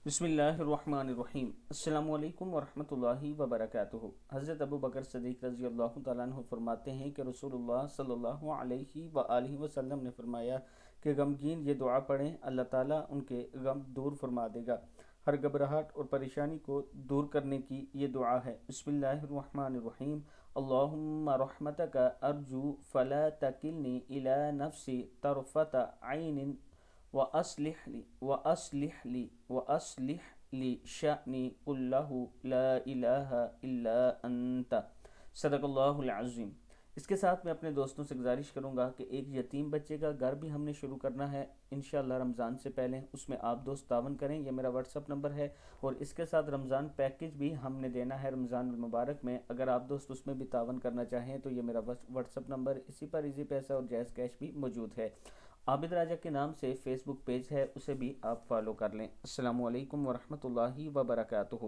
بسم اللہ الرحمن الرحیم۔ السلام علیکم ورحمۃ اللہ وبرکاتہ۔ حضرت ابو بکر صدیق رضی اللہ تعالیٰ عنہ فرماتے ہیں کہ رسول اللہ صلی اللہ علیہ وآلہ وسلم نے فرمایا کہ غمگین یہ دعا پڑھیں، اللہ تعالیٰ ان کے غم دور فرما دے گا۔ ہر گھبراہٹ اور پریشانی کو دور کرنے کی یہ دعا ہے۔ بسم اللہ الرحمن الرحیم۔ اللہم رحمتک ارجو فلا تکلنی الی نفسی طرفت عین وَأَصْلِحْ لِي شَأْنِي كُلَّهُ لَا إِلَٰهَ إِلَّا أَنْتَ۔ صدق اللہ العظیم۔ اس کے ساتھ میں اپنے دوستوں سے گزارش کروں گا کہ ایک یتیم بچے کا گھر بھی ہم نے شروع کرنا ہے انشاءاللہ رمضان سے پہلے، اس میں آپ دوست تعاون کریں، یہ میرا واٹس اپ نمبر ہے، اور اس کے ساتھ رمضان پیکج بھی ہم نے دینا ہے رمضان المبارک میں۔ اگر آپ دوست اس میں بھی تعاون کرنا چاہیں تو یہ میرا واٹس اپ نمبر، اسی پر ایزی پیسہ اور جائز کیش بھی موجود ہے۔ عابد راجہ کے نام سے فیس بک پیج ہے، اسے بھی آپ فالو کر لیں۔ السلام علیکم ورحمۃ اللہ وبرکاتہ۔